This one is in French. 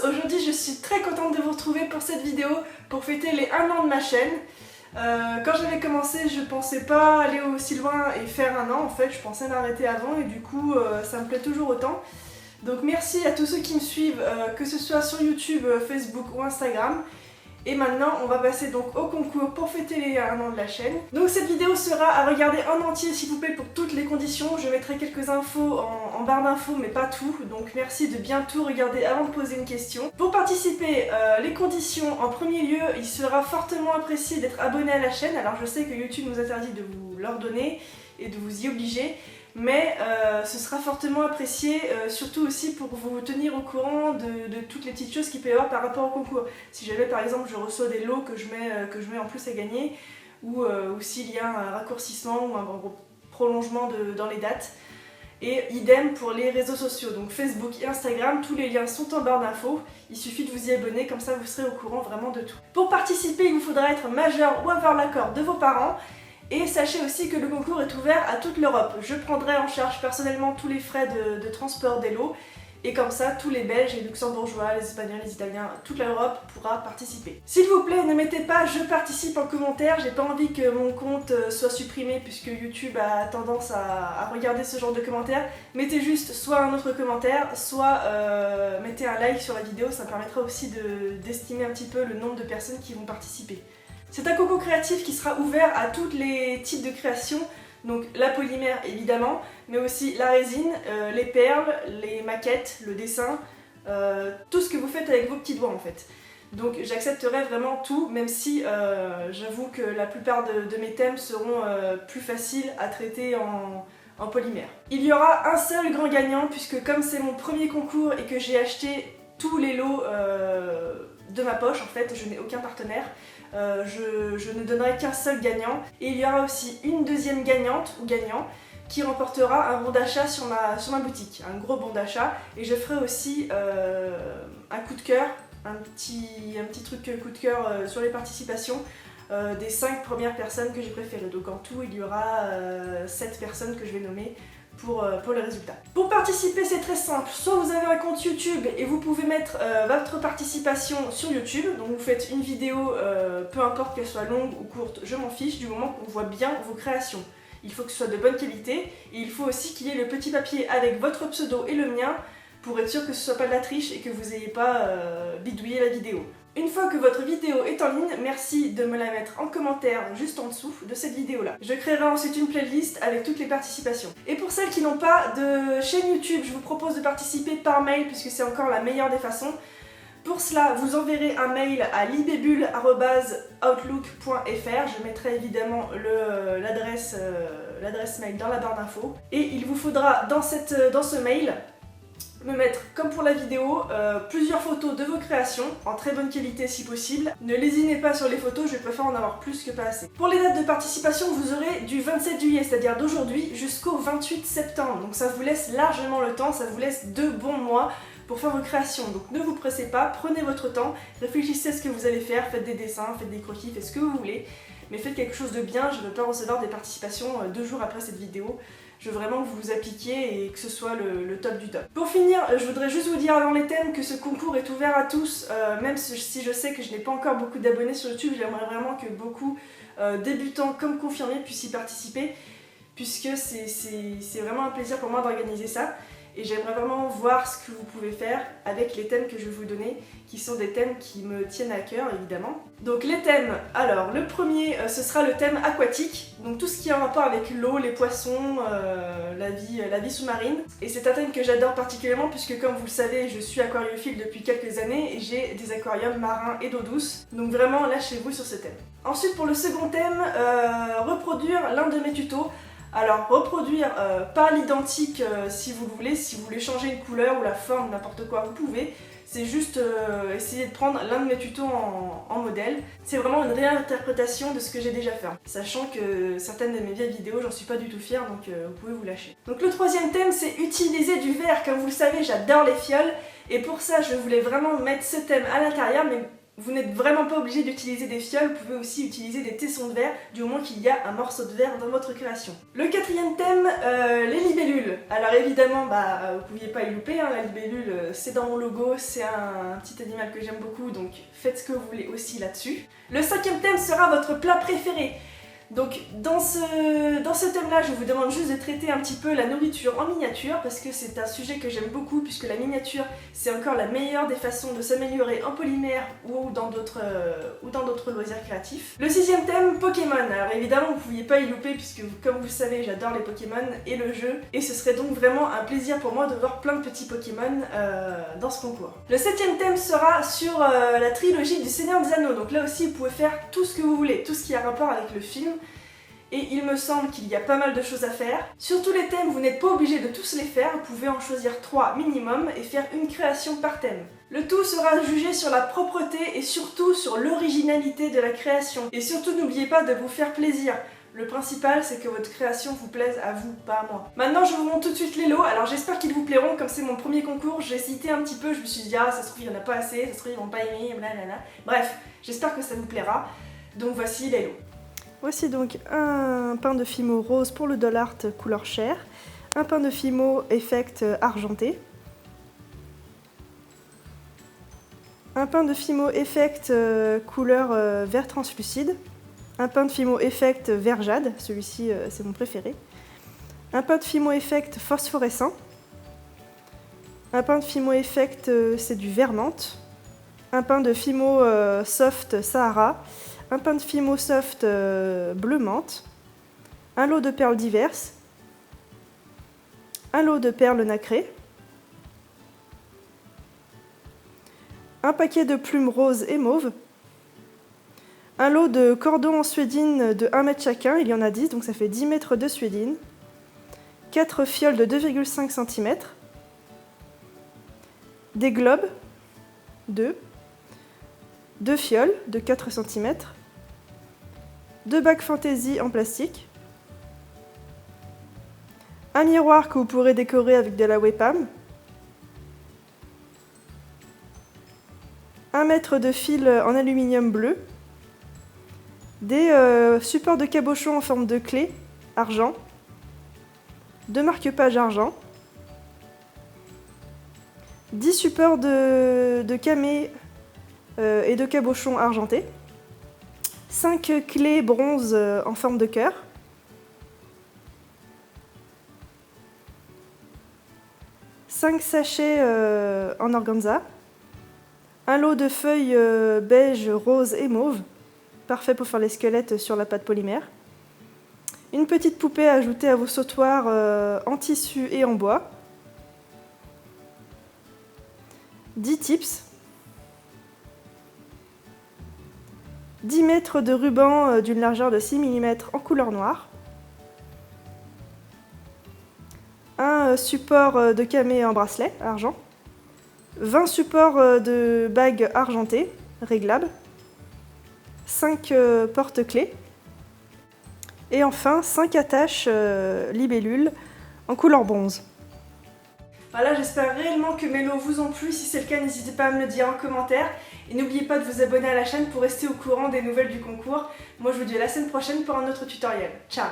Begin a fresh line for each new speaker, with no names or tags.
aujourd'hui je suis très contente de vous retrouver pour cette vidéo pour fêter les 1 an de ma chaîne. Quand j'avais commencé je pensais pas aller aussi loin et faire 1 an en fait, je pensais m'arrêter avant et du coup ça me plaît toujours autant. Donc merci à tous ceux qui me suivent, que ce soit sur YouTube, Facebook ou Instagram. Et maintenant on va passer donc au concours pour fêter les 1 an de la chaîne. Donc cette vidéo sera à regarder en entier s'il vous plaît pour toutes les conditions. Je mettrai quelques infos en barre d'infos mais pas tout. Donc merci de bien tout regarder avant de poser une question. Pour participer, les conditions en premier lieu, il sera fortement apprécié d'être abonné à la chaîne. Alors je sais que YouTube nous interdit de vous l'ordonner et de vous y obliger. Mais ce sera fortement apprécié, surtout aussi pour vous tenir au courant de toutes les petites choses qu'il peut y avoir par rapport au concours. Si jamais par exemple je reçois des lots que je mets en plus à gagner, ou s'il y a un raccourcissement ou un prolongement dans les dates. Et idem pour les réseaux sociaux, donc Facebook et Instagram, tous les liens sont en barre d'infos, il suffit de vous y abonner, comme ça vous serez au courant vraiment de tout. Pour participer, il vous faudra être majeur ou avoir l'accord de vos parents. Et sachez aussi que le concours est ouvert à toute l'Europe. Je prendrai en charge personnellement tous les frais de transport des lots. Et comme ça, tous les Belges, les Luxembourgeois, les Espagnols, les Italiens, toute l'Europe pourra participer. S'il vous plaît, ne mettez pas « je participe » en commentaire. J'ai pas envie que mon compte soit supprimé puisque YouTube a tendance à regarder ce genre de commentaires. Mettez juste soit un autre commentaire, soit mettez un like sur la vidéo. Ça me permettra aussi d'estimer un petit peu le nombre de personnes qui vont participer. C'est un concours créatif qui sera ouvert à tous les types de créations, donc la polymère évidemment, mais aussi la résine, les perles, les maquettes, le dessin, tout ce que vous faites avec vos petits doigts en fait. Donc j'accepterai vraiment tout, même si j'avoue que la plupart de mes thèmes seront plus faciles à traiter en polymère. Il y aura un seul grand gagnant, puisque comme c'est mon premier concours et que j'ai acheté tous les lots de ma poche en fait, je n'ai aucun partenaire. Je ne donnerai qu'un seul gagnant et il y aura aussi une deuxième gagnante ou gagnant qui remportera un bon d'achat sur ma boutique, un gros bon d'achat, et je ferai aussi un coup de cœur, un petit truc coup de cœur sur les participations des 5 premières personnes que j'ai préférées. Donc en tout il y aura 7 personnes que je vais nommer pour les résultats. Pour participer c'est très simple, soit vous avez un compte YouTube et vous pouvez mettre votre participation sur YouTube, donc vous faites une vidéo, peu importe qu'elle soit longue ou courte, je m'en fiche, du moment qu'on voit bien vos créations. Il faut que ce soit de bonne qualité et il faut aussi qu'il y ait le petit papier avec votre pseudo et le mien pour être sûr que ce soit pas de la triche et que vous n'ayez pas bidouillé la vidéo. Une fois que votre vidéo est en ligne, merci de me la mettre en commentaire juste en dessous de cette vidéo-là. Je créerai ensuite une playlist avec toutes les participations. Et pour celles qui n'ont pas de chaîne YouTube, je vous propose de participer par mail puisque c'est encore la meilleure des façons. Pour cela, vous enverrez un mail à libébule@outlook.fr. Je mettrai évidemment l'adresse mail dans la barre d'infos. Et il vous faudra dans ce mail me mettre, comme pour la vidéo, plusieurs photos de vos créations, en très bonne qualité si possible. Ne lésinez pas sur les photos, je préfère en avoir plus que pas assez. Pour les dates de participation, vous aurez du 27 juillet, c'est-à-dire d'aujourd'hui, jusqu'au 28 septembre. Donc ça vous laisse largement le temps, ça vous laisse 2 bons mois pour faire vos créations. Donc ne vous pressez pas, prenez votre temps, réfléchissez à ce que vous allez faire, faites des dessins, faites des croquis, faites ce que vous voulez. Mais faites quelque chose de bien, je ne veux pas recevoir des participations 2 jours après cette vidéo. Je veux vraiment que vous vous appliquiez et que ce soit le top du top. Pour finir, je voudrais juste vous dire avant les thèmes que ce concours est ouvert à tous, même si je sais que je n'ai pas encore beaucoup d'abonnés sur YouTube, j'aimerais vraiment que beaucoup débutants comme confirmés puissent y participer, puisque c'est vraiment un plaisir pour moi d'organiser ça. Et j'aimerais vraiment voir ce que vous pouvez faire avec les thèmes que je vais vous donner, qui sont des thèmes qui me tiennent à cœur évidemment. Donc les thèmes, alors le premier ce sera le thème aquatique, donc tout ce qui est en rapport avec l'eau, les poissons, la vie sous-marine. Et c'est un thème que j'adore particulièrement puisque comme vous le savez, je suis aquariophile depuis quelques années et j'ai des aquariums marins et d'eau douce. Donc vraiment lâchez-vous sur ce thème. Ensuite pour le second thème, reproduire l'un de mes tutos. Alors reproduire, pas l'identique si vous voulez, si vous voulez changer une couleur ou la forme, n'importe quoi, vous pouvez. C'est juste essayer de prendre l'un de mes tutos en modèle. C'est vraiment une réinterprétation de ce que j'ai déjà fait. Sachant que certaines de mes vieilles vidéos, j'en suis pas du tout fière, donc vous pouvez vous lâcher. Donc le troisième thème, c'est utiliser du verre. Comme vous le savez, j'adore les fioles. Et pour ça, je voulais vraiment mettre ce thème à l'intérieur, mais Vous n'êtes vraiment pas obligé d'utiliser des fioles, vous pouvez aussi utiliser des tessons de verre, du moment qu'il y a un morceau de verre dans votre création. Le quatrième thème, les libellules. Alors évidemment, vous pouviez pas y louper, hein, la libellule c'est dans mon logo, c'est un petit animal que j'aime beaucoup, donc faites ce que vous voulez aussi là-dessus. Le cinquième thème sera votre plat préféré. Donc dans ce thème-là, je vous demande juste de traiter un petit peu la nourriture en miniature parce que c'est un sujet que j'aime beaucoup puisque la miniature c'est encore la meilleure des façons de s'améliorer en polymère ou dans d'autres loisirs créatifs. Le sixième thème, Pokémon. Alors évidemment vous ne pouviez pas y louper puisque comme vous le savez j'adore les Pokémon et le jeu et ce serait donc vraiment un plaisir pour moi de voir plein de petits Pokémon dans ce concours. Le septième thème sera sur la trilogie du Seigneur des Anneaux. Donc là aussi vous pouvez faire tout ce que vous voulez, tout ce qui a rapport avec le film. Et il me semble qu'il y a pas mal de choses à faire. Sur tous les thèmes, vous n'êtes pas obligé de tous les faire, vous pouvez en choisir 3 minimum et faire une création par thème. Le tout sera jugé sur la propreté et surtout sur l'originalité de la création. Et surtout n'oubliez pas de vous faire plaisir. Le principal c'est que votre création vous plaise à vous, pas à moi. Maintenant je vous montre tout de suite les lots, alors j'espère qu'ils vous plairont, comme c'est mon premier concours, j'ai hésité un petit peu, je me suis dit ah ça se trouve il n'y en a pas assez, ça se trouve ils vont pas aimer, blablabla. Bref, j'espère que ça vous plaira. Donc voici les lots. Voici donc un pain de Fimo rose pour le doll art couleur chair, un pain de Fimo effect argenté, un pain de Fimo effect couleur vert translucide, un pain de Fimo effect vert jade, celui-ci c'est mon préféré, un pain de Fimo effect phosphorescent, un pain de Fimo effect c'est du vert menthe, un pain de Fimo soft Sahara, un pain de Fimo soft bleu menthe, un lot de perles diverses, un lot de perles nacrées, un paquet de plumes roses et mauves, un lot de cordons en suédine de 1 mètre chacun, il y en a 10, donc ça fait 10 mètres de suédine, 4 fioles de 2,5 cm, des globes, 2 fioles de 4 cm, 2 bacs fantaisie en plastique, un miroir que vous pourrez décorer avec de la Webam, 1 mètre de fil en aluminium bleu, des supports de cabochon en forme de clé argent, 2 marque-pages argent, 10 supports de camé et de cabochon argenté, 5 clés bronze en forme de cœur, 5 sachets en organza, un lot de feuilles beige, rose et mauve, parfait pour faire les squelettes sur la pâte polymère, une petite poupée à ajouter à vos sautoirs en tissu et en bois, 10 tips, 10 mètres de ruban d'une largeur de 6 mm en couleur noire, un support de camé en bracelet argent, 20 supports de bagues argentées réglables, 5 porte-clés et enfin 5 attaches libellules en couleur bronze. Voilà, j'espère réellement que mes lots vous ont plu. Si c'est le cas, n'hésitez pas à me le dire en commentaire. Et n'oubliez pas de vous abonner à la chaîne pour rester au courant des nouvelles du concours. Moi, je vous dis à la semaine prochaine pour un autre tutoriel. Ciao!